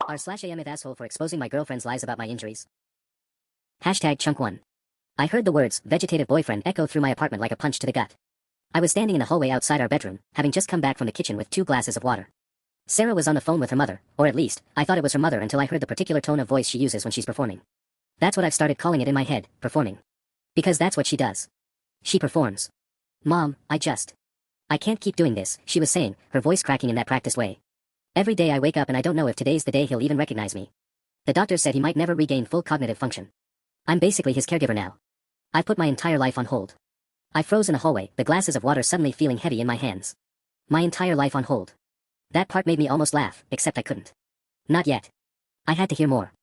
r/AmItheAsshole for exposing my girlfriend's lies about my injuries. Hashtag chunk 1. I heard the words, vegetative boyfriend, echo through my apartment like a punch to the gut. I was standing in the hallway outside our bedroom, having just come back from the kitchen with 2 glasses of water. Sarah was on the phone with her mother, or at least, I thought it was her mother until I heard the particular tone of voice she uses when she's performing. That's what I've started calling it in my head, performing. Because that's what she does. She performs. Mom, I can't keep doing this, she was saying, her voice cracking in that practiced way. Every day I wake up and I don't know if today's the day he'll even recognize me. The doctor said he might never regain full cognitive function. I'm basically his caregiver now. I've put my entire life on hold. I froze in the hallway, the glasses of water suddenly feeling heavy in my hands. My entire life on hold. That part made me almost laugh, except I couldn't. Not yet. I had to hear more.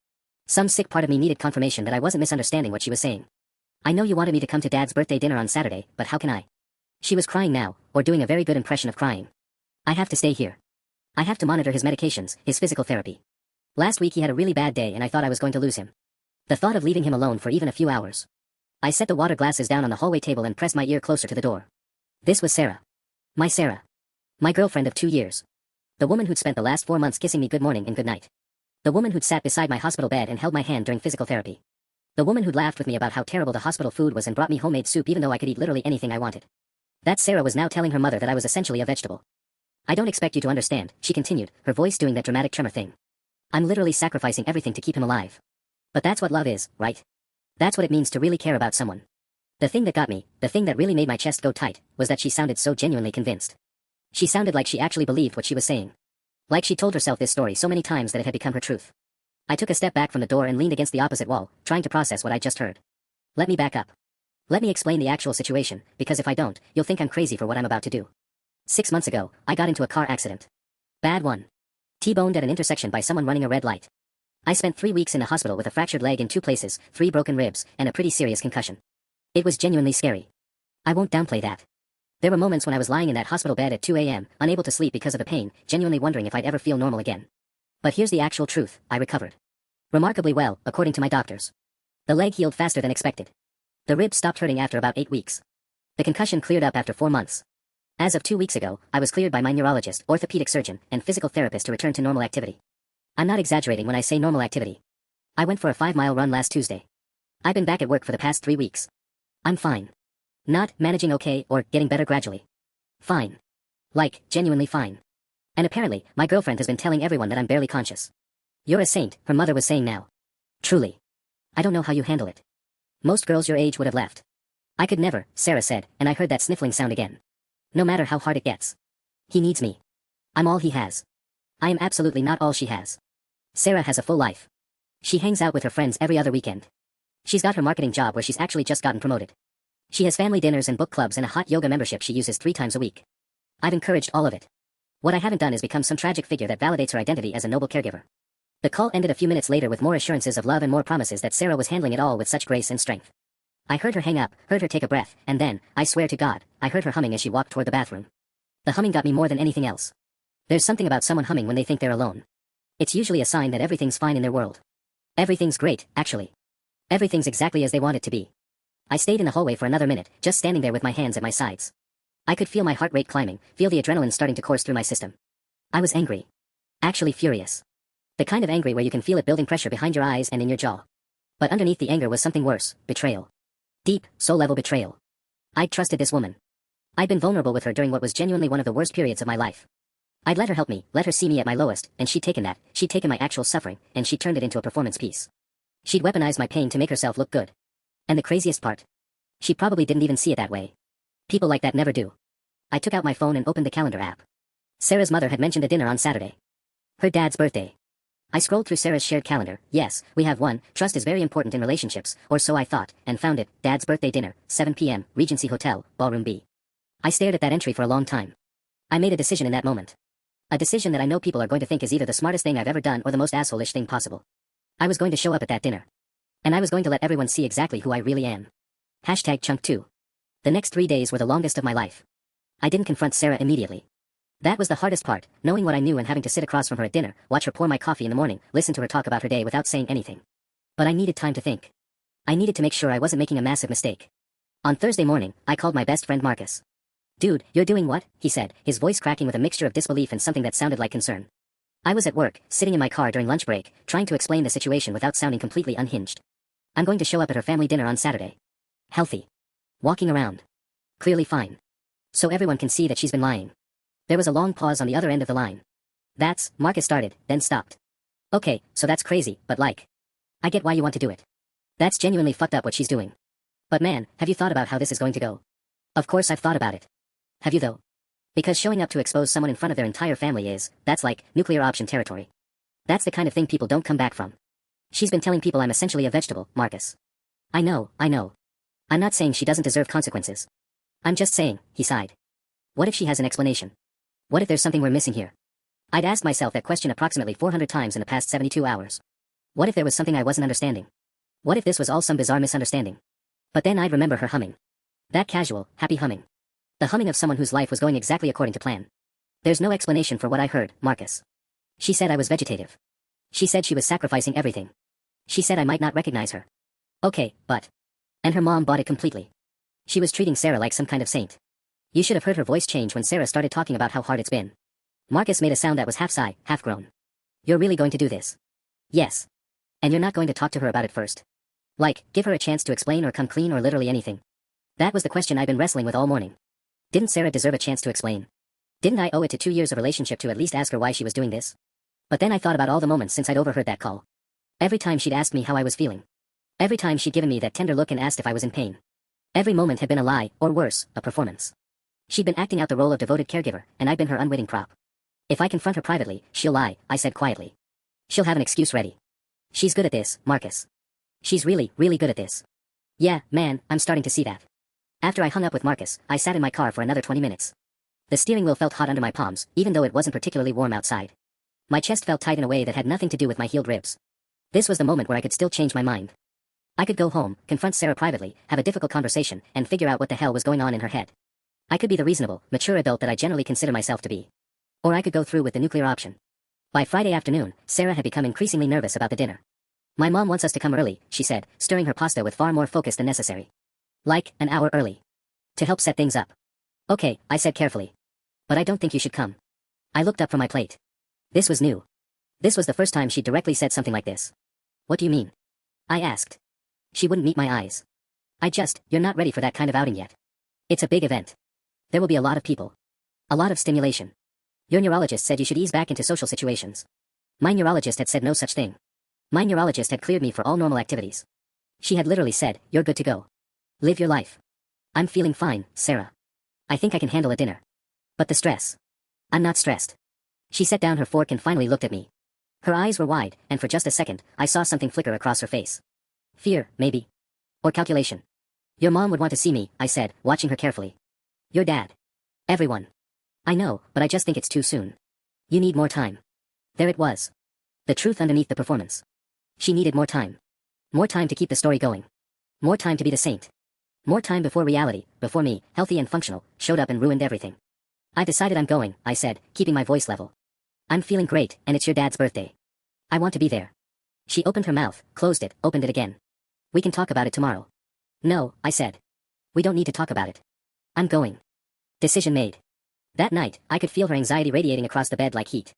Some sick part of me needed confirmation that I wasn't misunderstanding what she was saying. I know you wanted me to come to Dad's birthday dinner on Saturday, but how can I? She was crying now, or doing a very good impression of crying. I have to stay here. I have to monitor his medications, his physical therapy. Last week he had a really bad day and I thought I was going to lose him. The thought of leaving him alone for even a few hours. I set the water glasses down on the hallway table and pressed my ear closer to the door. This was Sarah. My Sarah. My girlfriend of 2 years. The woman who'd spent the last 4 months kissing me good morning and good night. The woman who'd sat beside my hospital bed and held my hand during physical therapy. The woman who'd laughed with me about how terrible the hospital food was and brought me homemade soup even though I could eat literally anything I wanted. That Sarah was now telling her mother that I was essentially a vegetable. I don't expect you to understand, she continued, her voice doing that dramatic tremor thing. I'm literally sacrificing everything to keep him alive. But that's what love is, right? That's what it means to really care about someone. The thing that got me, the thing that really made my chest go tight, was that she sounded so genuinely convinced. She sounded like she actually believed what she was saying. Like she told herself this story so many times that it had become her truth. I took a step back from the door and leaned against the opposite wall, trying to process what I just heard. Let me back up. Let me explain the actual situation, because if I don't, you'll think I'm crazy for what I'm about to do. 6 months ago, I got into a car accident. Bad one. T-boned at an intersection by someone running a red light. I spent 3 weeks in a hospital with a fractured leg in 2 places, 3 broken ribs, and a pretty serious concussion. It was genuinely scary. I won't downplay that. There were moments when I was lying in that hospital bed at 2 a.m., unable to sleep because of the pain, genuinely wondering if I'd ever feel normal again. But here's the actual truth, I recovered. Remarkably well, according to my doctors. The leg healed faster than expected. The ribs stopped hurting after about 8 weeks. The concussion cleared up after 4 months. As of 2 weeks ago, I was cleared by my neurologist, orthopedic surgeon, and physical therapist to return to normal activity. I'm not exaggerating when I say normal activity. I went for a 5-mile run last Tuesday. I've been back at work for the past 3 weeks. I'm fine. Not managing okay or getting better gradually. Fine. Like, genuinely fine. And apparently, my girlfriend has been telling everyone that I'm barely conscious. You're a saint, her mother was saying now. Truly. I don't know how you handle it. Most girls your age would have left. I could never, Sarah said, and I heard that sniffling sound again. No matter how hard it gets. He needs me. I'm all he has. I am absolutely not all she has. Sarah has a full life. She hangs out with her friends every other weekend. She's got her marketing job where she's actually just gotten promoted. She has family dinners and book clubs and a hot yoga membership she uses 3 times a week. I've encouraged all of it. What I haven't done is become some tragic figure that validates her identity as a noble caregiver. The call ended a few minutes later with more assurances of love and more promises that Sarah was handling it all with such grace and strength. I heard her hang up, heard her take a breath, and then, I swear to God, I heard her humming as she walked toward the bathroom. The humming got me more than anything else. There's something about someone humming when they think they're alone. It's usually a sign that everything's fine in their world. Everything's great, actually. Everything's exactly as they want it to be. I stayed in the hallway for another minute, just standing there with my hands at my sides. I could feel my heart rate climbing, feel the adrenaline starting to course through my system. I was angry. Actually furious. The kind of angry where you can feel it building pressure behind your eyes and in your jaw. But underneath the anger was something worse, betrayal. Deep, soul-level betrayal. I'd trusted this woman. I'd been vulnerable with her during what was genuinely one of the worst periods of my life. I'd let her help me, let her see me at my lowest, and she'd taken that, she'd taken my actual suffering, and she'd turned it into a performance piece. She'd weaponized my pain to make herself look good. And the craziest part? She probably didn't even see it that way. People like that never do. I took out my phone and opened the calendar app. Sarah's mother had mentioned a dinner on Saturday. Her dad's birthday. I scrolled through Sarah's shared calendar. Yes, we have one. Trust is very important in relationships, or so I thought, and found it. Dad's birthday dinner, 7 p.m., Regency Hotel, Ballroom B. I stared at that entry for a long time. I made a decision in that moment. A decision that I know people are going to think is either the smartest thing I've ever done or the most asshole-ish thing possible. I was going to show up at that dinner. And I was going to let everyone see exactly who I really am. Hashtag chunk 2. The next 3 days were the longest of my life. I didn't confront Sarah immediately. That was the hardest part, knowing what I knew and having to sit across from her at dinner, watch her pour my coffee in the morning, listen to her talk about her day without saying anything. But I needed time to think. I needed to make sure I wasn't making a massive mistake. On Thursday morning, I called my best friend Marcus. Dude, you're doing what? He said, his voice cracking with a mixture of disbelief and something that sounded like concern. I was at work, sitting in my car during lunch break, trying to explain the situation without sounding completely unhinged. I'm going to show up at her family dinner on Saturday. Healthy. Walking around. Clearly fine. So everyone can see that she's been lying. There was a long pause on the other end of the line. Marcus started, then stopped. Okay, so that's crazy, but like. I get why you want to do it. That's genuinely fucked up what she's doing. But man, have you thought about how this is going to go? Of course I've thought about it. Have you though? Because showing up to expose someone in front of their entire family that's like, nuclear option territory. That's the kind of thing people don't come back from. She's been telling people I'm essentially a vegetable, Marcus. I know. I'm not saying she doesn't deserve consequences. I'm just saying, he sighed. What if she has an explanation? What if there's something we're missing here? I'd asked myself that question approximately 400 times in the past 72 hours. What if there was something I wasn't understanding? What if this was all some bizarre misunderstanding? But then I'd remember her humming. That casual, happy humming. The humming of someone whose life was going exactly according to plan. There's no explanation for what I heard, Marcus. She said I was vegetative. She said she was sacrificing everything. She said I might not recognize her. Okay, but. And her mom bought it completely. She was treating Sarah like some kind of saint. You should have heard her voice change when Sarah started talking about how hard it's been. Marcus made a sound that was half sigh, half groan. You're really going to do this? Yes. And you're not going to talk to her about it first? Like, give her a chance to explain or come clean or literally anything? That was the question I've been wrestling with all morning. Didn't Sarah deserve a chance to explain? Didn't I owe it to 2 years of relationship to at least ask her why she was doing this? But then I thought about all the moments since I'd overheard that call. Every time she'd asked me how I was feeling. Every time she'd given me that tender look and asked if I was in pain. Every moment had been a lie, or worse, a performance. She'd been acting out the role of devoted caregiver, and I'd been her unwitting prop. If I confront her privately, she'll lie, I said quietly. She'll have an excuse ready. She's good at this, Marcus. She's really, really good at this. Yeah, man, I'm starting to see that. After I hung up with Marcus, I sat in my car for another 20 minutes. The steering wheel felt hot under my palms, even though it wasn't particularly warm outside. My chest felt tight in a way that had nothing to do with my healed ribs. This was the moment where I could still change my mind. I could go home, confront Sarah privately, have a difficult conversation, and figure out what the hell was going on in her head. I could be the reasonable, mature adult that I generally consider myself to be. Or I could go through with the nuclear option. By Friday afternoon, Sarah had become increasingly nervous about the dinner. My mom wants us to come early, she said, stirring her pasta with far more focus than necessary. Like, an hour early. To help set things up. Okay, I said carefully. But I don't think you should come. I looked up from my plate. This was new. This was the first time she directly said something like this. What do you mean? I asked. She wouldn't meet my eyes. You're not ready for that kind of outing yet. It's a big event. There will be a lot of people. A lot of stimulation. Your neurologist said you should ease back into social situations. My neurologist had said no such thing. My neurologist had cleared me for all normal activities. She had literally said, you're good to go. Live your life. I'm feeling fine, Sarah. I think I can handle a dinner. But the stress. I'm not stressed. She set down her fork and finally looked at me. Her eyes were wide, and for just a second, I saw something flicker across her face. Fear, maybe. Or calculation. Your mom would want to see me, I said, watching her carefully. Your dad. Everyone. I know, but I just think it's too soon. You need more time. There it was. The truth underneath the performance. She needed more time. More time to keep the story going. More time to be the saint. More time before reality, before me, healthy and functional, showed up and ruined everything. I've decided I'm going, I said, keeping my voice level. I'm feeling great, and it's your dad's birthday. I want to be there. She opened her mouth, closed it, opened it again. We can talk about it tomorrow. No, I said. We don't need to talk about it. I'm going. Decision made. That night, I could feel her anxiety radiating across the bed like heat.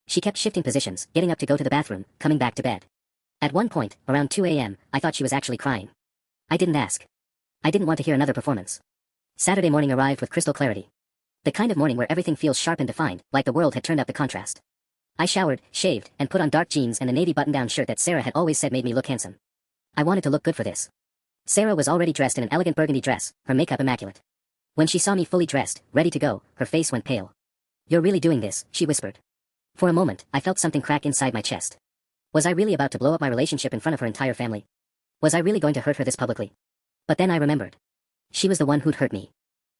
She kept shifting positions, getting up to go to the bathroom, coming back to bed. At one point, around 2 a.m., I thought she was actually crying. I didn't ask. I didn't want to hear another performance. Saturday morning arrived with crystal clarity. The kind of morning where everything feels sharp and defined, like the world had turned up the contrast. I showered, shaved, and put on dark jeans and the navy button-down shirt that Sarah had always said made me look handsome. I wanted to look good for this. Sarah was already dressed in an elegant burgundy dress, her makeup immaculate. When she saw me fully dressed, ready to go, her face went pale. You're really doing this, she whispered. For a moment, I felt something crack inside my chest. Was I really about to blow up my relationship in front of her entire family? Was I really going to hurt her this publicly? But then I remembered. She was the one who'd hurt me.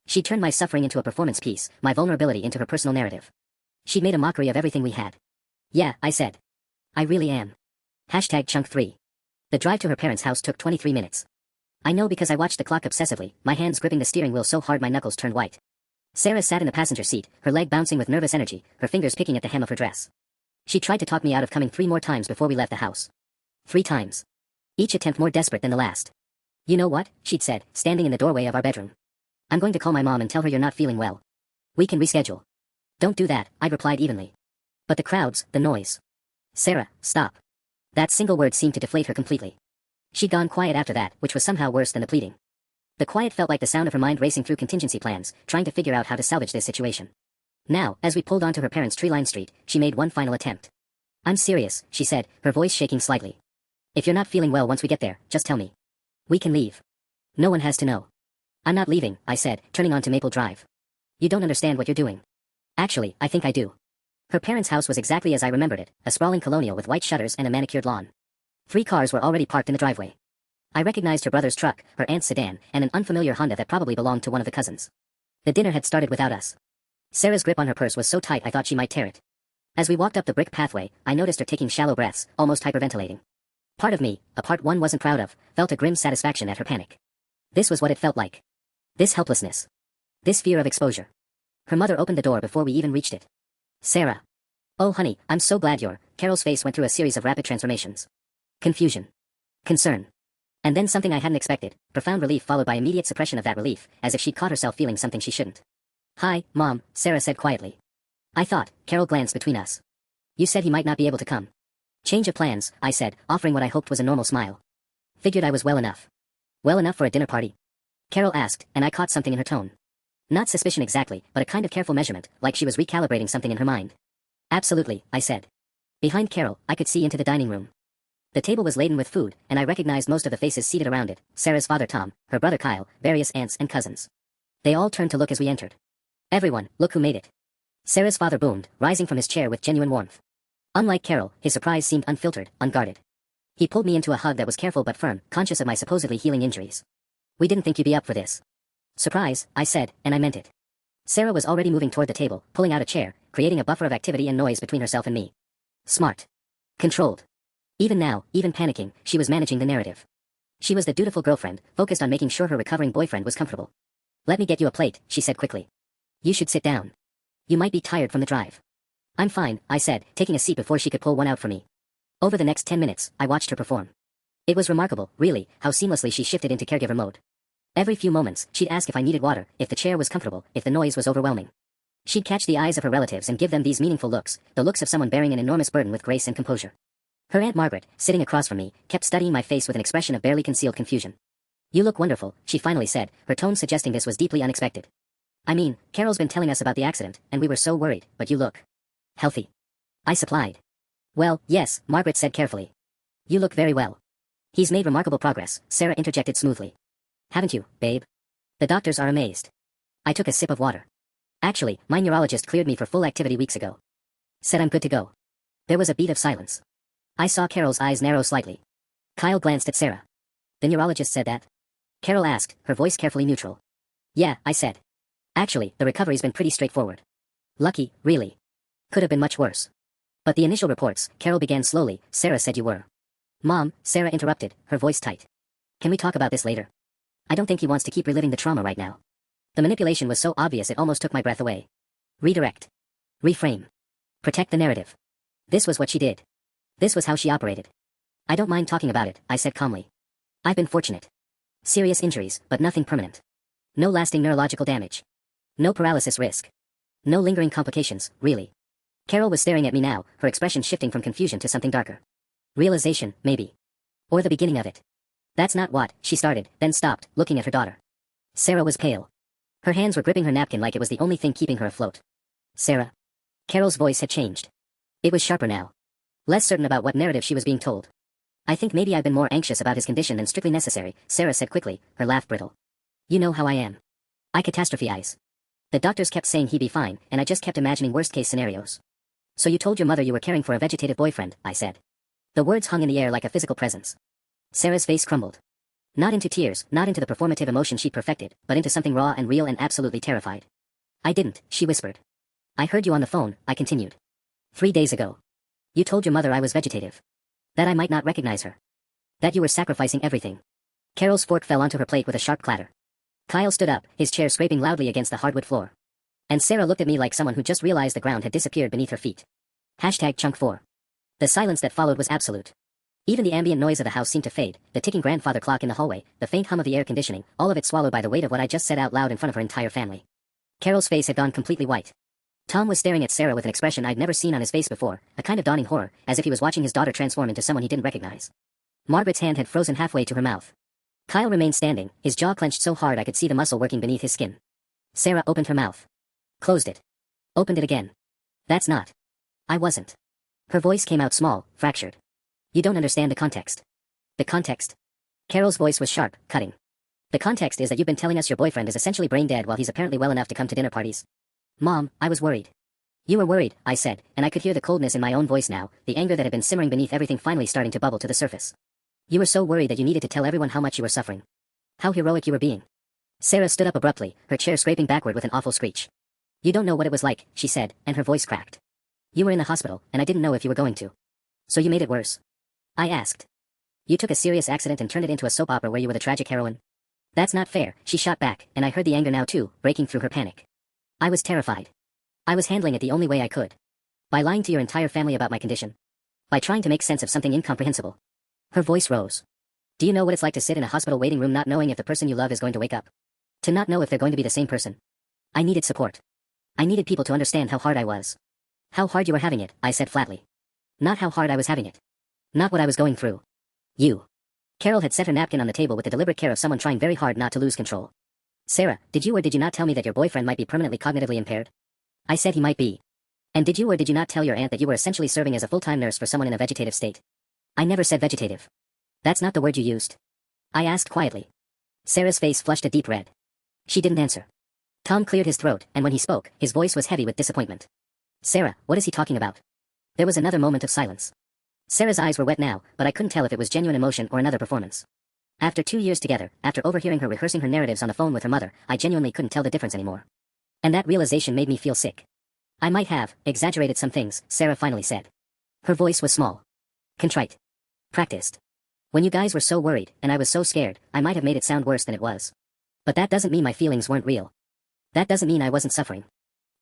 She'd turned my suffering into a performance piece, my vulnerability into her personal narrative. She'd made a mockery of everything we had. Yeah, I said. I really am. Chunk 3. The drive to her parents' house took 23 minutes. I know because I watched the clock obsessively, my hands gripping the steering wheel so hard my knuckles turned white. Sarah sat in the passenger seat, her leg bouncing with nervous energy, her fingers picking at the hem of her dress. She tried to talk me out of coming 3 more times before we left the house. 3 times. Each attempt more desperate than the last. You know what, she'd said, standing in the doorway of our bedroom. I'm going to call my mom and tell her you're not feeling well. We can reschedule. Don't do that, I'd replied evenly. But the crowds, the noise. Sarah, stop. That single word seemed to deflate her completely. She'd gone quiet after that, which was somehow worse than the pleading. The quiet felt like the sound of her mind racing through contingency plans, trying to figure out how to salvage this situation. Now, as we pulled onto her parents' tree-lined street, she made one final attempt. I'm serious, she said, her voice shaking slightly. If you're not feeling well once we get there, just tell me. We can leave. No one has to know. I'm not leaving, I said, turning onto Maple Drive. You don't understand what you're doing. Actually, I think I do. Her parents' house was exactly as I remembered it, a sprawling colonial with white shutters and a manicured lawn. 3 cars were already parked in the driveway. I recognized her brother's truck, her aunt's sedan, and an unfamiliar Honda that probably belonged to one of the cousins. The dinner had started without us. Sarah's grip on her purse was so tight I thought she might tear it. As we walked up the brick pathway, I noticed her taking shallow breaths, almost hyperventilating. Part of me, a part one wasn't proud of, felt a grim satisfaction at her panic. This was what it felt like. This helplessness. This fear of exposure. Her mother opened the door before we even reached it. Sarah. Oh honey, I'm so glad you're. Carol's face went through a series of rapid transformations. Confusion. Concern. And then something I hadn't expected, profound relief followed by immediate suppression of that relief, as if she'd caught herself feeling something she shouldn't. Hi, Mom, Sarah said quietly. I thought, Carol glanced between us. You said he might not be able to come. Change of plans, I said, offering what I hoped was a normal smile. Figured I was well enough. Well enough for a dinner party? Carol asked, and I caught something in her tone. Not suspicion exactly, but a kind of careful measurement, like she was recalibrating something in her mind. Absolutely, I said. Behind Carol, I could see into the dining room. The table was laden with food, and I recognized most of the faces seated around it, Sarah's father Tom, her brother Kyle, various aunts and cousins. They all turned to look as we entered. Everyone, look who made it. Sarah's father boomed, rising from his chair with genuine warmth. Unlike Carol, his surprise seemed unfiltered, unguarded. He pulled me into a hug that was careful but firm, conscious of my supposedly healing injuries. We didn't think you'd be up for this. Surprise, I said, and I meant it. Sarah was already moving toward the table, pulling out a chair, creating a buffer of activity and noise between herself and me. Smart. Controlled. Even now, even panicking, she was managing the narrative. She was the dutiful girlfriend, focused on making sure her recovering boyfriend was comfortable. Let me get you a plate, she said quickly. You should sit down. You might be tired from the drive. I'm fine, I said, taking a seat before she could pull one out for me. Over the next 10 minutes, I watched her perform. It was remarkable, really, how seamlessly she shifted into caregiver mode. Every few moments, she'd ask if I needed water, if the chair was comfortable, if the noise was overwhelming. She'd catch the eyes of her relatives and give them these meaningful looks, the looks of someone bearing an enormous burden with grace and composure. Her Aunt Margaret, sitting across from me, kept studying my face with an expression of barely concealed confusion. You look wonderful, she finally said, her tone suggesting this was deeply unexpected. I mean, Carol's been telling us about the accident, and we were so worried, but you look healthy. I supplied. Well, yes, Margaret said carefully. You look very well. He's made remarkable progress, Sarah interjected smoothly. Haven't you, babe? The doctors are amazed. I took a sip of water. Actually, my neurologist cleared me for full activity weeks ago. Said I'm good to go. There was a beat of silence. I saw Carol's eyes narrow slightly. Kyle glanced at Sarah. The neurologist said that? Carol asked, her voice carefully neutral. Yeah, I said. Actually, the recovery's been pretty straightforward. Lucky, really. Could have been much worse. But the initial reports, Carol began slowly, Sarah said you were. Mom, Sarah interrupted, her voice tight. Can we talk about this later? I don't think he wants to keep reliving the trauma right now. The manipulation was so obvious it almost took my breath away. Redirect. Reframe. Protect the narrative. This was what she did. This was how she operated. I don't mind talking about it, I said calmly. I've been fortunate. Serious injuries, but nothing permanent. No lasting neurological damage. No paralysis risk. No lingering complications, really. Carol was staring at me now, her expression shifting from confusion to something darker. Realization, maybe. Or the beginning of it. That's not what, she started, then stopped, looking at her daughter. Sarah was pale. Her hands were gripping her napkin like it was the only thing keeping her afloat. Sarah. Carol's voice had changed. It was sharper now. Less certain about what narrative she was being told. I think maybe I've been more anxious about his condition than strictly necessary, Sarah said quickly, her laugh brittle. You know how I am. I catastrophize. The doctors kept saying he'd be fine, and I just kept imagining worst-case scenarios. So you told your mother you were caring for a vegetative boyfriend, I said. The words hung in the air like a physical presence. Sarah's face crumbled. Not into tears, not into the performative emotion she'd perfected, but into something raw and real and absolutely terrified. I didn't, she whispered. I heard you on the phone, I continued. 3 days ago. You told your mother I was vegetative. That I might not recognize her. That you were sacrificing everything. Carol's fork fell onto her plate with a sharp clatter. Kyle stood up, his chair scraping loudly against the hardwood floor. And Sarah looked at me like someone who just realized the ground had disappeared beneath her feet. #Chunk4. The silence that followed was absolute. Even the ambient noise of the house seemed to fade, the ticking grandfather clock in the hallway, the faint hum of the air conditioning, all of it swallowed by the weight of what I just said out loud in front of her entire family. Carol's face had gone completely white. Tom was staring at Sarah with an expression I'd never seen on his face before, a kind of dawning horror, as if he was watching his daughter transform into someone he didn't recognize. Margaret's hand had frozen halfway to her mouth. Kyle remained standing, his jaw clenched so hard I could see the muscle working beneath his skin. Sarah opened her mouth. Closed it. Opened it again. That's not. I wasn't. Her voice came out small, fractured. You don't understand the context. The context? Carol's voice was sharp, cutting. The context is that you've been telling us your boyfriend is essentially brain dead while he's apparently well enough to come to dinner parties. Mom, I was worried. You were worried, I said, and I could hear the coldness in my own voice now, the anger that had been simmering beneath everything finally starting to bubble to the surface. You were so worried that you needed to tell everyone how much you were suffering. How heroic you were being. Sarah stood up abruptly, her chair scraping backward with an awful screech. You don't know what it was like, she said, and her voice cracked. You were in the hospital, and I didn't know if you were going to. So you made it worse? I asked. You took a serious accident and turned it into a soap opera where you were the tragic heroine? That's not fair, she shot back, and I heard the anger now too, breaking through her panic. I was terrified. I was handling it the only way I could. By lying to your entire family about my condition. By trying to make sense of something incomprehensible. Her voice rose. Do you know what it's like to sit in a hospital waiting room not knowing if the person you love is going to wake up? To not know if they're going to be the same person. I needed support. I needed people to understand how hard I was. How hard you were having it, I said flatly. Not how hard I was having it. Not what I was going through. You. Carol had set her napkin on the table with the deliberate care of someone trying very hard not to lose control. Sarah, did you or did you not tell me that your boyfriend might be permanently cognitively impaired? I said he might be. And did you or did you not tell your aunt that you were essentially serving as a full-time nurse for someone in a vegetative state? I never said vegetative. That's not the word you used. I asked quietly. Sarah's face flushed a deep red. She didn't answer. Tom cleared his throat, and when he spoke, his voice was heavy with disappointment. Sarah, what is he talking about? There was another moment of silence. Sarah's eyes were wet now, but I couldn't tell if it was genuine emotion or another performance. After 2 years together, after overhearing her rehearsing her narratives on the phone with her mother, I genuinely couldn't tell the difference anymore. And that realization made me feel sick. I might have exaggerated some things, Sarah finally said. Her voice was small. Contrite. Practiced. When you guys were so worried, and I was so scared, I might have made it sound worse than it was. But that doesn't mean my feelings weren't real. That doesn't mean I wasn't suffering.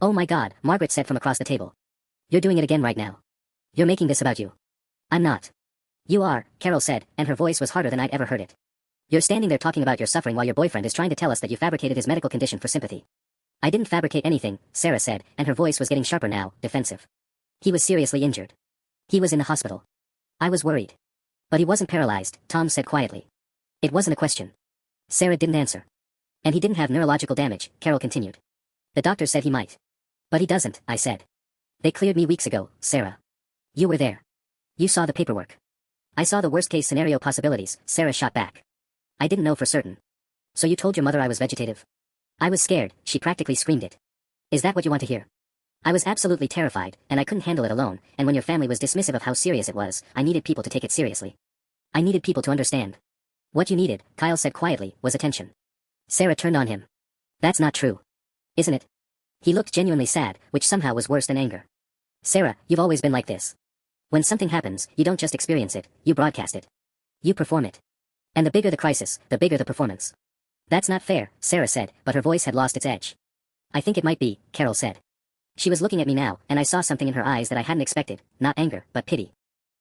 Oh my God, Margaret said from across the table. You're doing it again right now. You're making this about you. I'm not. You are, Carol said, and her voice was harder than I'd ever heard it. You're standing there talking about your suffering while your boyfriend is trying to tell us that you fabricated his medical condition for sympathy. I didn't fabricate anything, Sarah said, and her voice was getting sharper now, defensive. He was seriously injured. He was in the hospital. I was worried. But he wasn't paralyzed, Tom said quietly. It wasn't a question. Sarah didn't answer. And he didn't have neurological damage, Carol continued. The doctor said he might. But he doesn't, I said. They cleared me weeks ago, Sarah. You were there. You saw the paperwork. I saw the worst-case scenario possibilities, Sarah shot back. I didn't know for certain. So you told your mother I was vegetative? I was scared, she practically screamed it. Is that what you want to hear? I was absolutely terrified, and I couldn't handle it alone, and when your family was dismissive of how serious it was, I needed people to take it seriously. I needed people to understand. What you needed, Kyle said quietly, was attention. Sarah turned on him. That's not true. Isn't it? He looked genuinely sad, which somehow was worse than anger. Sarah, you've always been like this. When something happens, you don't just experience it, you broadcast it. You perform it. And the bigger the crisis, the bigger the performance. That's not fair, Sarah said, but her voice had lost its edge. I think it might be, Carol said. She was looking at me now, and I saw something in her eyes that I hadn't expected, not anger, but pity.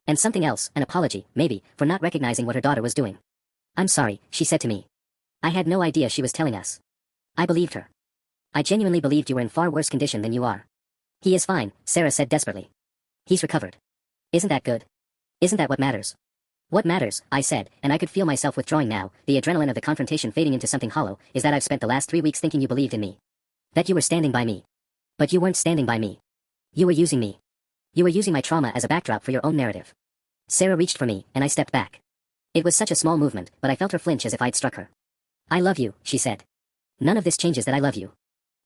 And something else, an apology, maybe, for not recognizing what her daughter was doing. I'm sorry, she said to me. I had no idea she was telling us. I believed her. I genuinely believed you were in far worse condition than you are. He is fine, Sarah said desperately. He's recovered. Isn't that good? Isn't that what matters? What matters, I said, and I could feel myself withdrawing now, the adrenaline of the confrontation fading into something hollow, is that I've spent the last 3 weeks thinking you believed in me. That you were standing by me. But you weren't standing by me. You were using me. You were using my trauma as a backdrop for your own narrative. Sarah reached for me, and I stepped back. It was such a small movement, but I felt her flinch as if I'd struck her. I love you, she said. None of this changes that I love you.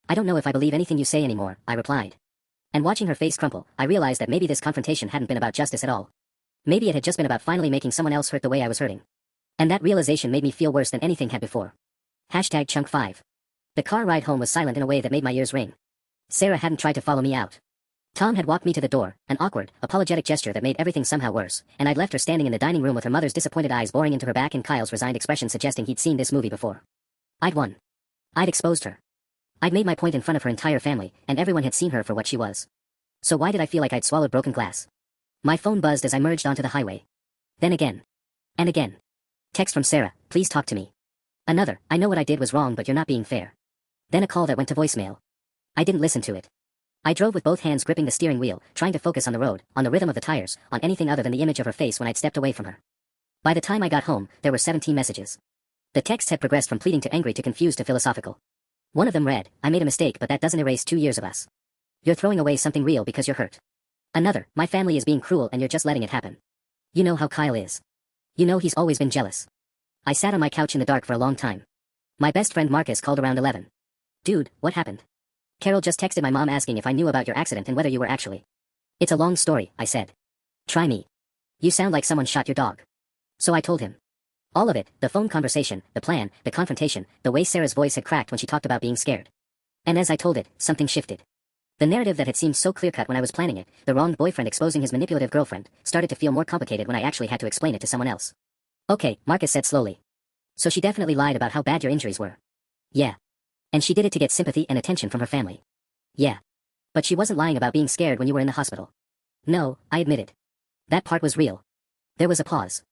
I don't know if I believe anything you say anymore, I replied. And watching her face crumple, I realized that maybe this confrontation hadn't been about justice at all. Maybe it had just been about finally making someone else hurt the way I was hurting. And that realization made me feel worse than anything had before. Chunk 5. The car ride home was silent in a way that made my ears ring. Sarah hadn't tried to follow me out. Tom had walked me to the door, an awkward, apologetic gesture that made everything somehow worse, and I'd left her standing in the dining room with her mother's disappointed eyes boring into her back and Kyle's resigned expression suggesting he'd seen this movie before. I'd won. I'd exposed her. I'd made my point in front of her entire family, and everyone had seen her for what she was. So why did I feel like I'd swallowed broken glass? My phone buzzed as I merged onto the highway. Then again. And again. Text from Sarah, please talk to me. Another, I know what I did was wrong but you're not being fair. Then a call that went to voicemail. I didn't listen to it. I drove with both hands gripping the steering wheel, trying to focus on the road, on the rhythm of the tires, on anything other than the image of her face when I'd stepped away from her. By the time I got home, there were 17 messages. The texts had progressed from pleading to angry to confused to philosophical. One of them read, "I made a mistake, but that doesn't erase 2 years of us. You're throwing away something real because you're hurt." Another, "My family is being cruel and you're just letting it happen. You know how Kyle is. You know he's always been jealous." I sat on my couch in the dark for a long time. My best friend Marcus called around 11. "Dude, what happened?" "Carol just texted my mom asking if I knew about your accident and whether you were actually." "It's a long story," I said. "Try me. You sound like someone shot your dog." So I told him. All of it, the phone conversation, the plan, the confrontation, the way Sarah's voice had cracked when she talked about being scared. And as I told it, something shifted. The narrative that had seemed so clear-cut when I was planning it, the wronged boyfriend exposing his manipulative girlfriend, started to feel more complicated when I actually had to explain it to someone else. "Okay," Marcus said slowly. "So she definitely lied about how bad your injuries were." "Yeah. And she did it to get sympathy and attention from her family." "Yeah. But she wasn't lying about being scared when you were in the hospital." "No," I admitted. "That part was real." There was a pause.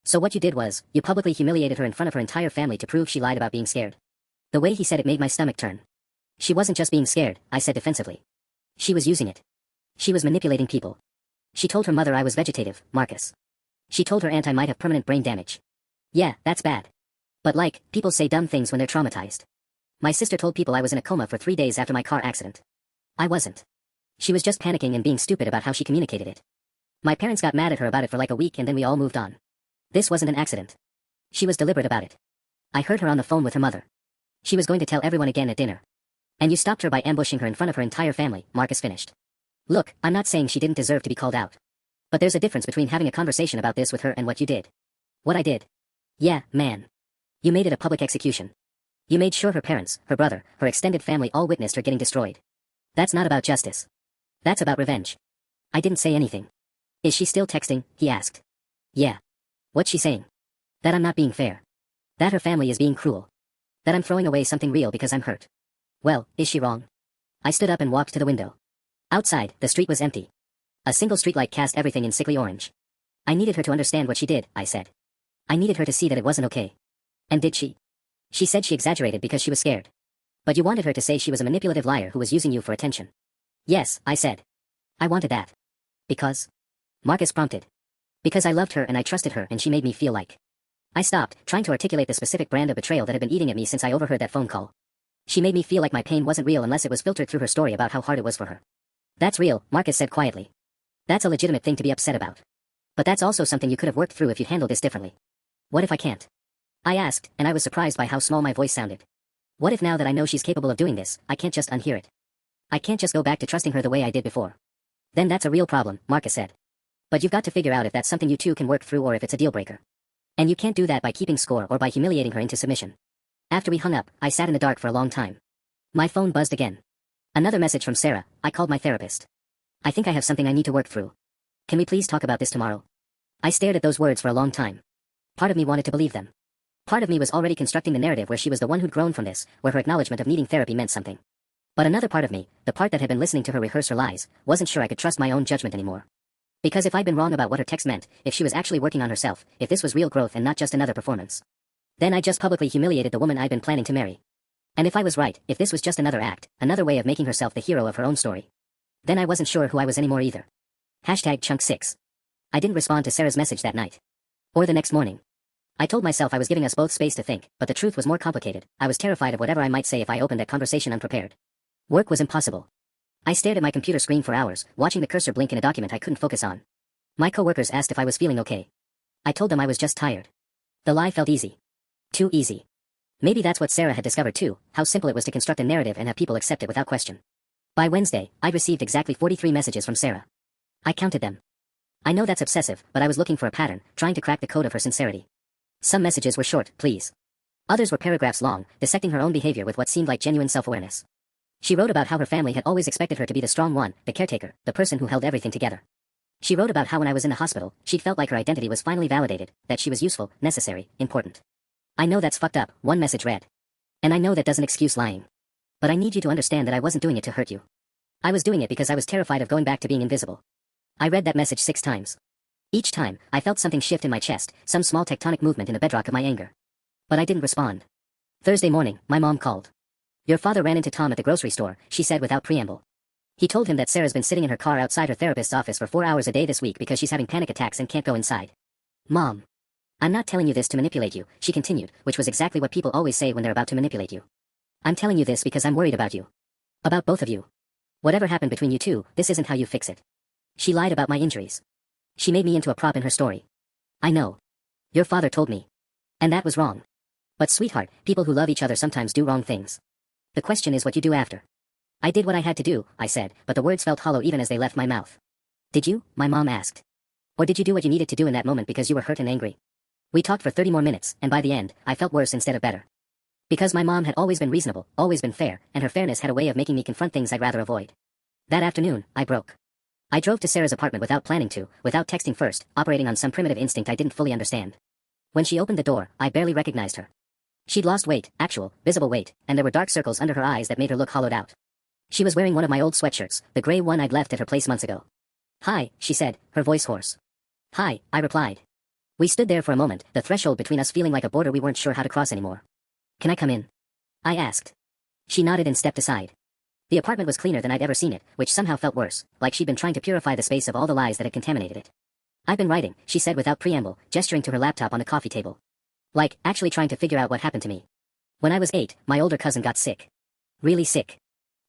"So what you did was, you publicly humiliated her in front of her entire family to prove she lied about being scared." The way he said it made my stomach turn. "She wasn't just being scared," I said defensively. "She was using it. She was manipulating people. She told her mother I was vegetative, Marcus. She told her aunt I might have permanent brain damage." "Yeah, that's bad. But like, people say dumb things when they're traumatized. My sister told people I was in a coma for 3 days after my car accident. I wasn't. She was just panicking and being stupid about how she communicated it. My parents got mad at her about it for like a week and then we all moved on. This wasn't an accident. She was deliberate about it. I heard her on the phone with her mother. She was going to tell everyone again at dinner. And you stopped her by ambushing her in front of her entire family," Marcus finished. "Look, I'm not saying she didn't deserve to be called out. But there's a difference between having a conversation about this with her and what you did." "What I did?" "Yeah, man. You made it a public execution. You made sure her parents, her brother, her extended family all witnessed her getting destroyed. That's not about justice. That's about revenge." I didn't say anything. "Is she still texting?" he asked. "Yeah." "What's she saying?" "That I'm not being fair. That her family is being cruel. That I'm throwing away something real because I'm hurt." "Well, is she wrong?" I stood up and walked to the window. Outside, the street was empty. A single streetlight cast everything in sickly orange. "I needed her to understand what she did," I said. "I needed her to see that it wasn't okay." "And did she?" "She said she exaggerated because she was scared." "But you wanted her to say she was a manipulative liar who was using you for attention." "Yes," I said. "I wanted that." "Because?" Marcus prompted. "Because I loved her and I trusted her and she made me feel like." I stopped, trying to articulate the specific brand of betrayal that had been eating at me since I overheard that phone call. "She made me feel like my pain wasn't real unless it was filtered through her story about how hard it was for her." "That's real," Marcus said quietly. "That's a legitimate thing to be upset about. But that's also something you could have worked through if you'd handled this differently." "What if I can't?" I asked, and I was surprised by how small my voice sounded. "What if now that I know she's capable of doing this, I can't just unhear it? I can't just go back to trusting her the way I did before?" "Then that's a real problem," Marcus said. "But you've got to figure out if that's something you two can work through or if it's a deal breaker. And you can't do that by keeping score or by humiliating her into submission." After we hung up, I sat in the dark for a long time. My phone buzzed again. Another message from Sarah. I called my therapist. "I think I have something I need to work through. Can we please talk about this tomorrow?" I stared at those words for a long time. Part of me wanted to believe them. Part of me was already constructing the narrative where she was the one who'd grown from this, where her acknowledgement of needing therapy meant something. But another part of me, the part that had been listening to her rehearse her lies, wasn't sure I could trust my own judgment anymore. Because if I'd been wrong about what her text meant, if she was actually working on herself, if this was real growth and not just another performance, then I just publicly humiliated the woman I'd been planning to marry. And if I was right, if this was just another act, another way of making herself the hero of her own story, then I wasn't sure who I was anymore either. #Chunk6. I didn't respond to Sarah's message that night. Or the next morning. I told myself I was giving us both space to think, but the truth was more complicated. I was terrified of whatever I might say if I opened that conversation unprepared. Work was impossible. I stared at my computer screen for hours, watching the cursor blink in a document I couldn't focus on. My coworkers asked if I was feeling okay. I told them I was just tired. The lie felt easy. Too easy. Maybe that's what Sarah had discovered too, how simple it was to construct a narrative and have people accept it without question. By Wednesday, I'd received exactly 43 messages from Sarah. I counted them. I know that's obsessive, but I was looking for a pattern, trying to crack the code of her sincerity. Some messages were short, please. Others were paragraphs long, dissecting her own behavior with what seemed like genuine self-awareness. She wrote about how her family had always expected her to be the strong one, the caretaker, the person who held everything together. She wrote about how when I was in the hospital, she'd felt like her identity was finally validated, that she was useful, necessary, important. "I know that's fucked up," one message read. "And I know that doesn't excuse lying. But I need you to understand that I wasn't doing it to hurt you. I was doing it because I was terrified of going back to being invisible." I read that message 6 times. Each time, I felt something shift in my chest, some small tectonic movement in the bedrock of my anger. But I didn't respond. Thursday morning, my mom called. "Your father ran into Tom at the grocery store," she said without preamble. He told him that Sarah's been sitting in her car outside her therapist's office for 4 hours a day this week because she's having panic attacks and can't go inside. Mom. I'm not telling you this to manipulate you, she continued, which was exactly what people always say when they're about to manipulate you. I'm telling you this because I'm worried about you. About both of you. Whatever happened between you two, this isn't how you fix it. She lied about my injuries. She made me into a prop in her story. I know. Your father told me. And that was wrong. But sweetheart, people who love each other sometimes do wrong things. The question is what you do after. I did what I had to do, I said, but the words felt hollow even as they left my mouth. Did you? My mom asked. Or did you do what you needed to do in that moment because you were hurt and angry? We talked for 30 more minutes, and by the end, I felt worse instead of better. Because my mom had always been reasonable, always been fair, and her fairness had a way of making me confront things I'd rather avoid. That afternoon, I broke. I drove to Sarah's apartment without planning to, without texting first, operating on some primitive instinct I didn't fully understand. When she opened the door, I barely recognized her. She'd lost weight, actual, visible weight, and there were dark circles under her eyes that made her look hollowed out. She was wearing one of my old sweatshirts, the gray one I'd left at her place months ago. Hi, she said, her voice hoarse. Hi, I replied. We stood there for a moment, the threshold between us feeling like a border we weren't sure how to cross anymore. Can I come in? I asked. She nodded and stepped aside. The apartment was cleaner than I'd ever seen it, which somehow felt worse, like she'd been trying to purify the space of all the lies that had contaminated it. I've been writing, she said without preamble, gesturing to her laptop on the coffee table. Like, actually trying to figure out what happened to me. When I was 8, my older cousin got sick. Really sick.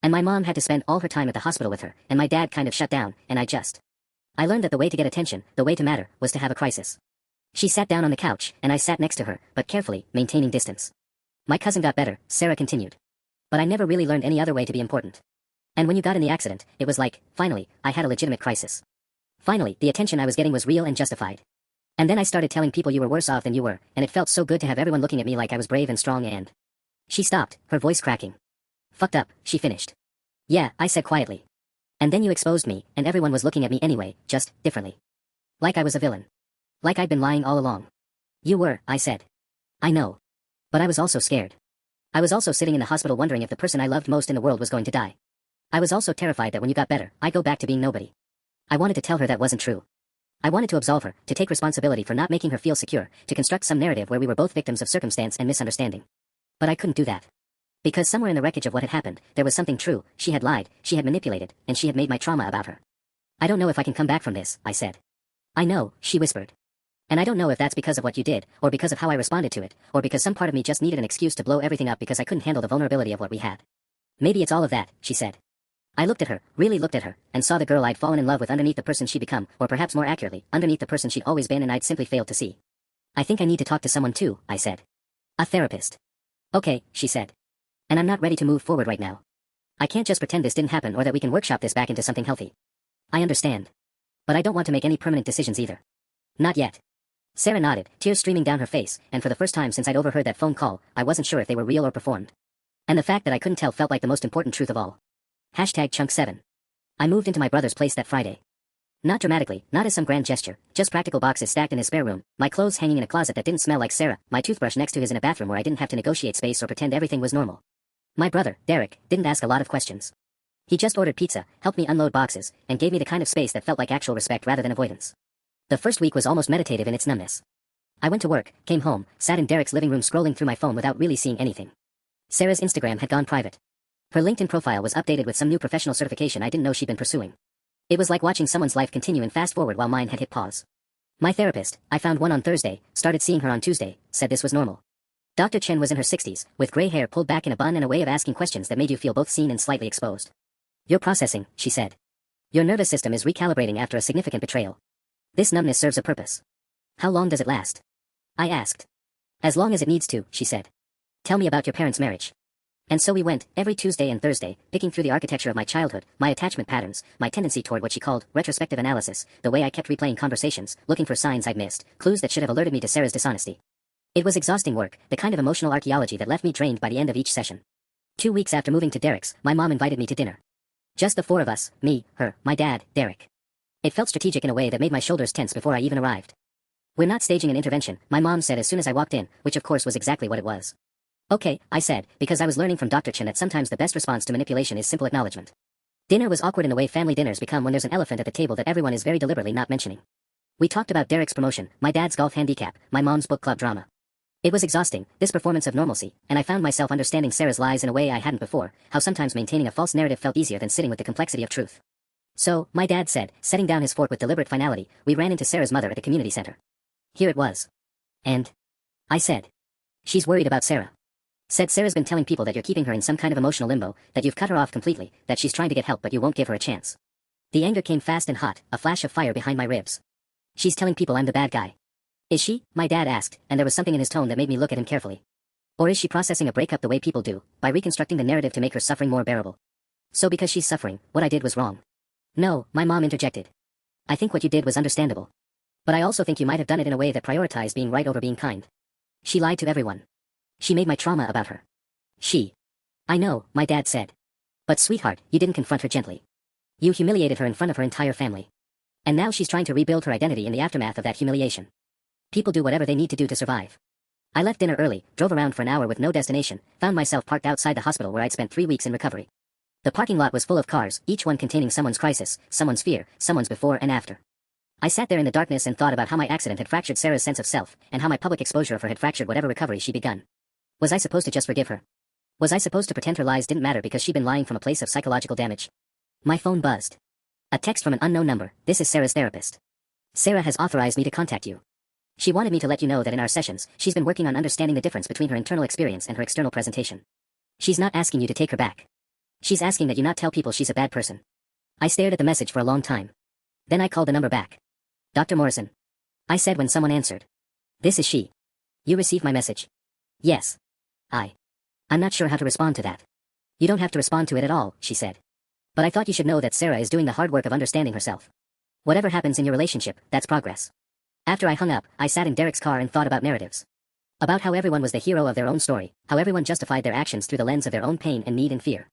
And my mom had to spend all her time at the hospital with her, and my dad kind of shut down, and I learned that the way to get attention, the way to matter, was to have a crisis. She sat down on the couch, and I sat next to her, but carefully, maintaining distance. My cousin got better, Sarah continued. But I never really learned any other way to be important. And when you got in the accident, it was like, finally, I had a legitimate crisis. Finally, the attention I was getting was real and justified. And then I started telling people you were worse off than you were, and it felt so good to have everyone looking at me like I was brave and strong and... She stopped, her voice cracking. Fucked up, she finished. Yeah, I said quietly. And then you exposed me, and everyone was looking at me anyway, just differently. Like I was a villain. Like I'd been lying all along. You were, I said. I know. But I was also scared. I was also sitting in the hospital wondering if the person I loved most in the world was going to die. I was also terrified that when you got better, I'd go back to being nobody. I wanted to tell her that wasn't true. I wanted to absolve her, to take responsibility for not making her feel secure, to construct some narrative where we were both victims of circumstance and misunderstanding. But I couldn't do that. Because somewhere in the wreckage of what had happened, there was something true. She had lied, she had manipulated, and she had made my trauma about her. I don't know if I can come back from this, I said. I know, she whispered. And I don't know if that's because of what you did, or because of how I responded to it, or because some part of me just needed an excuse to blow everything up because I couldn't handle the vulnerability of what we had. Maybe it's all of that, she said. I looked at her, really looked at her, and saw the girl I'd fallen in love with underneath the person she'd become, or perhaps more accurately, underneath the person she'd always been and I'd simply failed to see. I think I need to talk to someone too, I said. A therapist. Okay, she said. And I'm not ready to move forward right now. I can't just pretend this didn't happen or that we can workshop this back into something healthy. I understand. But I don't want to make any permanent decisions either. Not yet. Sarah nodded, tears streaming down her face, and for the first time since I'd overheard that phone call, I wasn't sure if they were real or performed. And the fact that I couldn't tell felt like the most important truth of all. #Chunk7. I moved into my brother's place that Friday. Not dramatically, not as some grand gesture, just practical boxes stacked in his spare room, my clothes hanging in a closet that didn't smell like Sarah, my toothbrush next to his in a bathroom where I didn't have to negotiate space or pretend everything was normal. My brother, Derek, didn't ask a lot of questions. He just ordered pizza, helped me unload boxes, and gave me the kind of space that felt like actual respect rather than avoidance. The first week was almost meditative in its numbness. I went to work, came home, sat in Derek's living room scrolling through my phone without really seeing anything. Sarah's Instagram had gone private. Her LinkedIn profile was updated with some new professional certification I didn't know she'd been pursuing. It was like watching someone's life continue and fast forward while mine had hit pause. My therapist, I found one on Thursday, started seeing her on Tuesday, said this was normal. Dr. Chen was in her 60s, with gray hair pulled back in a bun and a way of asking questions that made you feel both seen and slightly exposed. You're processing, she said. Your nervous system is recalibrating after a significant betrayal. This numbness serves a purpose. How long does it last? I asked. As long as it needs to, she said. Tell me about your parents' marriage. And so we went, every Tuesday and Thursday, picking through the architecture of my childhood, my attachment patterns, my tendency toward what she called retrospective analysis, the way I kept replaying conversations, looking for signs I'd missed, clues that should have alerted me to Sarah's dishonesty. It was exhausting work, the kind of emotional archaeology that left me drained by the end of each session. 2 weeks after moving to Derek's, my mom invited me to dinner. Just the 4 of us, me, her, my dad, Derek. It felt strategic in a way that made my shoulders tense before I even arrived. We're not staging an intervention, my mom said as soon as I walked in, which of course was exactly what it was. Okay, I said, because I was learning from Dr. Chen that sometimes the best response to manipulation is simple acknowledgement. Dinner was awkward in the way family dinners become when there's an elephant at the table that everyone is very deliberately not mentioning. We talked about Derek's promotion, my dad's golf handicap, my mom's book club drama. It was exhausting, this performance of normalcy, and I found myself understanding Sarah's lies in a way I hadn't before, how sometimes maintaining a false narrative felt easier than sitting with the complexity of truth. So, my dad said, setting down his fork with deliberate finality, we ran into Sarah's mother at the community center. Here it was. And I said, she's worried about Sarah. Said Sarah's been telling people that you're keeping her in some kind of emotional limbo, that you've cut her off completely, that she's trying to get help but you won't give her a chance. The anger came fast and hot, a flash of fire behind my ribs. She's telling people I'm the bad guy. Is she? My dad asked, and there was something in his tone that made me look at him carefully. Or is she processing a breakup the way people do, by reconstructing the narrative to make her suffering more bearable? So because she's suffering, what I did was wrong. No, my mom interjected. I think what you did was understandable. But I also think you might have done it in a way that prioritized being right over being kind. She lied to everyone. She made my trauma about her. I know, my dad said. But sweetheart, you didn't confront her gently. You humiliated her in front of her entire family. And now she's trying to rebuild her identity in the aftermath of that humiliation. People do whatever they need to do to survive. I left dinner early, drove around for an hour with no destination, found myself parked outside the hospital where I'd spent 3 weeks in recovery. The parking lot was full of cars, each one containing someone's crisis, someone's fear, someone's before and after. I sat there in the darkness and thought about how my accident had fractured Sarah's sense of self, and how my public exposure of her had fractured whatever recovery she'd begun. Was I supposed to just forgive her? Was I supposed to pretend her lies didn't matter because she'd been lying from a place of psychological damage? My phone buzzed. A text from an unknown number. This is Sarah's therapist. Sarah has authorized me to contact you. She wanted me to let you know that in our sessions, she's been working on understanding the difference between her internal experience and her external presentation. She's not asking you to take her back. She's asking that you not tell people she's a bad person. I stared at the message for a long time. Then I called the number back. Dr. Morrison. I said when someone answered. This is she. You received my message? Yes. I'm not sure how to respond to that. You don't have to respond to it at all, she said. But I thought you should know that Sarah is doing the hard work of understanding herself. Whatever happens in your relationship, that's progress. After I hung up, I sat in Derek's car and thought about narratives. About how everyone was the hero of their own story, how everyone justified their actions through the lens of their own pain and need and fear.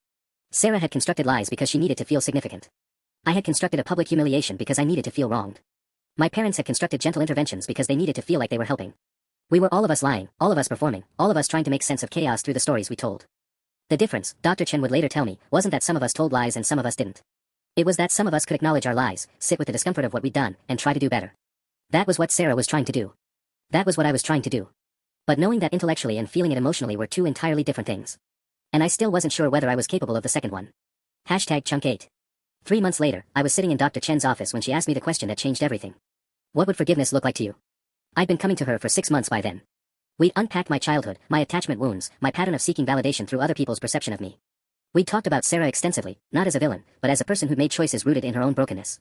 Sarah had constructed lies because she needed to feel significant. I had constructed a public humiliation because I needed to feel wronged. My parents had constructed gentle interventions because they needed to feel like they were helping. We were all of us lying, all of us performing, all of us trying to make sense of chaos through the stories we told. The difference, Dr. Chen would later tell me, wasn't that some of us told lies and some of us didn't. It was that some of us could acknowledge our lies, sit with the discomfort of what we'd done, and try to do better. That was what Sarah was trying to do. That was what I was trying to do. But knowing that intellectually and feeling it emotionally were two entirely different things. And I still wasn't sure whether I was capable of the second one. #Chunk8. 3 months later, I was sitting in Dr. Chen's office when she asked me the question that changed everything. What would forgiveness look like to you? I'd been coming to her for 6 months by then. We'd unpacked my childhood, my attachment wounds, my pattern of seeking validation through other people's perception of me. We'd talked about Sarah extensively, not as a villain, but as a person who'd made choices rooted in her own brokenness.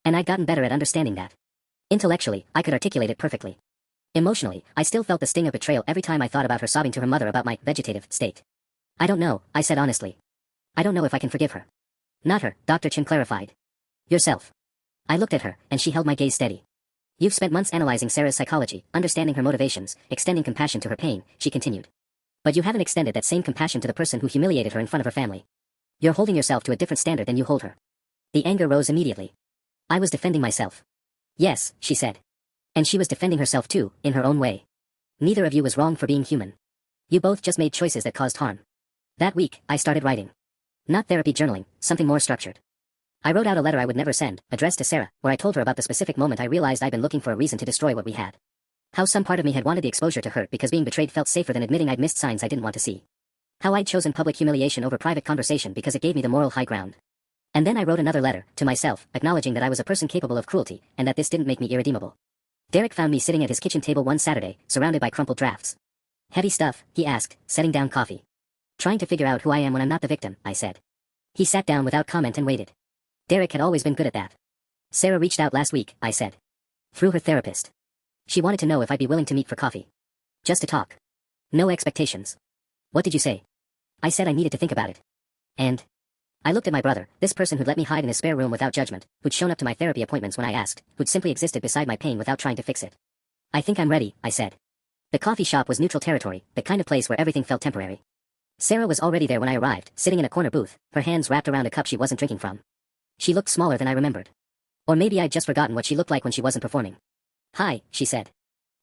And I'd gotten better at understanding that. Intellectually, I could articulate it perfectly. Emotionally, I still felt the sting of betrayal every time I thought about her sobbing to her mother about my vegetative state. I don't know, I said honestly. I don't know if I can forgive her. Not her, Dr. Chen clarified. Yourself. I looked at her, and she held my gaze steady. You've spent months analyzing Sarah's psychology, understanding her motivations, extending compassion to her pain, she continued. But you haven't extended that same compassion to the person who humiliated her in front of her family. You're holding yourself to a different standard than you hold her. The anger rose immediately. I was defending myself. Yes, she said. And she was defending herself too, in her own way. Neither of you was wrong for being human. You both just made choices that caused harm. That week, I started writing. Not therapy journaling, something more structured. I wrote out a letter I would never send, addressed to Sarah, where I told her about the specific moment I realized I'd been looking for a reason to destroy what we had. How some part of me had wanted the exposure to hurt because being betrayed felt safer than admitting I'd missed signs I didn't want to see. How I'd chosen public humiliation over private conversation because it gave me the moral high ground. And then I wrote another letter, to myself, acknowledging that I was a person capable of cruelty, and that this didn't make me irredeemable. Derek found me sitting at his kitchen table one Saturday, surrounded by crumpled drafts. Heavy stuff, he asked, setting down coffee. Trying to figure out who I am when I'm not the victim, I said. He sat down without comment and waited. Derek had always been good at that. Sarah reached out last week, I said. Through her therapist. She wanted to know if I'd be willing to meet for coffee. Just to talk. No expectations. What did you say? I said I needed to think about it. And I looked at my brother, this person who'd let me hide in his spare room without judgment, who'd shown up to my therapy appointments when I asked, who'd simply existed beside my pain without trying to fix it. I think I'm ready, I said. The coffee shop was neutral territory, the kind of place where everything felt temporary. Sarah was already there when I arrived, sitting in a corner booth, her hands wrapped around a cup she wasn't drinking from. She looked smaller than I remembered. Or maybe I'd just forgotten what she looked like when she wasn't performing. Hi, she said.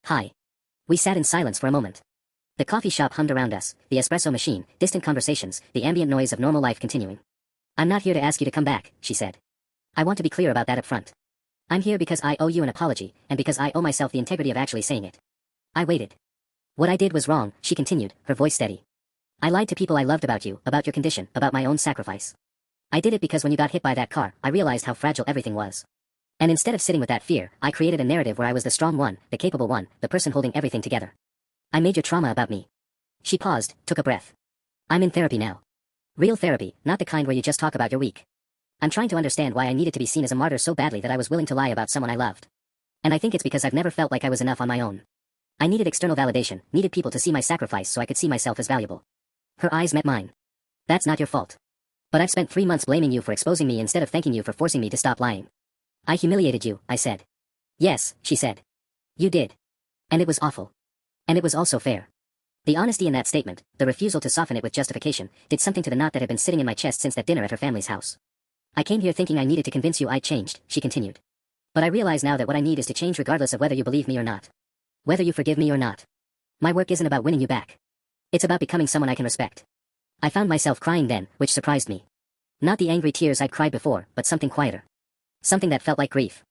Hi. We sat in silence for a moment. The coffee shop hummed around us, the espresso machine, distant conversations, the ambient noise of normal life continuing. I'm not here to ask you to come back, she said. I want to be clear about that up front. I'm here because I owe you an apology, and because I owe myself the integrity of actually saying it. I waited. What I did was wrong, she continued, her voice steady. I lied to people I loved about you, about your condition, about my own sacrifice. I did it because when you got hit by that car, I realized how fragile everything was. And instead of sitting with that fear, I created a narrative where I was the strong one, the capable one, the person holding everything together. I made your trauma about me. She paused, took a breath. I'm in therapy now. Real therapy, not the kind where you just talk about your week. I'm trying to understand why I needed to be seen as a martyr so badly that I was willing to lie about someone I loved. And I think it's because I've never felt like I was enough on my own. I needed external validation, needed people to see my sacrifice so I could see myself as valuable. Her eyes met mine. That's not your fault. But I've spent 3 months blaming you for exposing me instead of thanking you for forcing me to stop lying. I humiliated you, I said. Yes, she said. You did. And it was awful. And it was also fair. The honesty in that statement, the refusal to soften it with justification, did something to the knot that had been sitting in my chest since that dinner at her family's house. I came here thinking I needed to convince you I'd changed, she continued. But I realize now that what I need is to change regardless of whether you believe me or not. Whether you forgive me or not. My work isn't about winning you back. It's about becoming someone I can respect. I found myself crying then, which surprised me. Not the angry tears I'd cried before, but something quieter. Something that felt like grief.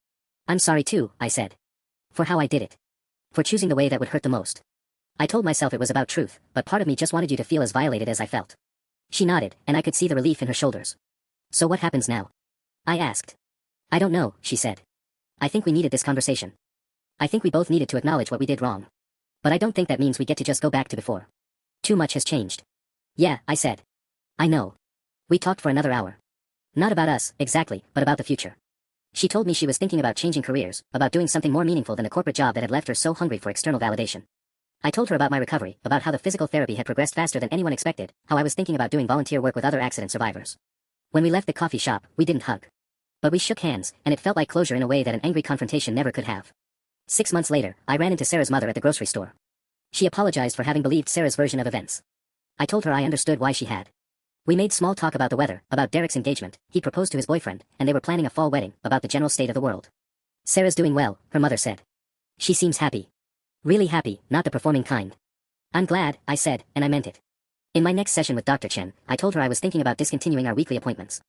I'm sorry too, I said. For how I did it. For choosing the way that would hurt the most. I told myself it was about truth, but part of me just wanted you to feel as violated as I felt. She nodded, and I could see the relief in her shoulders. So what happens now? I asked. I don't know, she said. I think we needed this conversation. I think we both needed to acknowledge what we did wrong. But I don't think that means we get to just go back to before. Too much has changed. Yeah, I said. I know. We talked for another hour. Not about us, exactly, but about the future. She told me she was thinking about changing careers, about doing something more meaningful than a corporate job that had left her so hungry for external validation. I told her about my recovery, about how the physical therapy had progressed faster than anyone expected, how I was thinking about doing volunteer work with other accident survivors. When we left the coffee shop, we didn't hug. But we shook hands, and it felt like closure in a way that an angry confrontation never could have. 6 months later, I ran into Sarah's mother at the grocery store. She apologized for having believed Sarah's version of events. I told her I understood why she had. We made small talk about the weather, about Derek's engagement, he proposed to his boyfriend, and they were planning a fall wedding, about the general state of the world. Sarah's doing well, her mother said. She seems happy. Really happy, not the performing kind. I'm glad, I said, and I meant it. In my next session with Dr. Chen, I told her I was thinking about discontinuing our weekly appointments.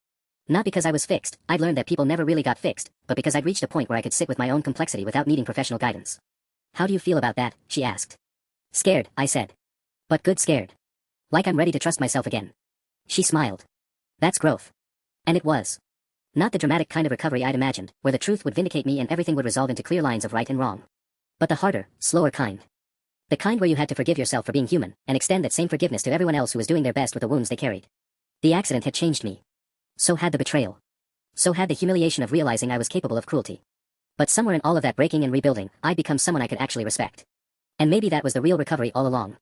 Not because I was fixed, I'd learned that people never really got fixed, but because I'd reached a point where I could sit with my own complexity without needing professional guidance. How do you feel about that? She asked. Scared, I said. But good scared. Like I'm ready to trust myself again. She smiled. That's growth. And it was. Not the dramatic kind of recovery I'd imagined, where the truth would vindicate me and everything would resolve into clear lines of right and wrong. But the harder, slower kind. The kind where you had to forgive yourself for being human, and extend that same forgiveness to everyone else who was doing their best with the wounds they carried. The accident had changed me. So had the betrayal. So had the humiliation of realizing I was capable of cruelty. But somewhere in all of that breaking and rebuilding, I'd become someone I could actually respect. And maybe that was the real recovery all along.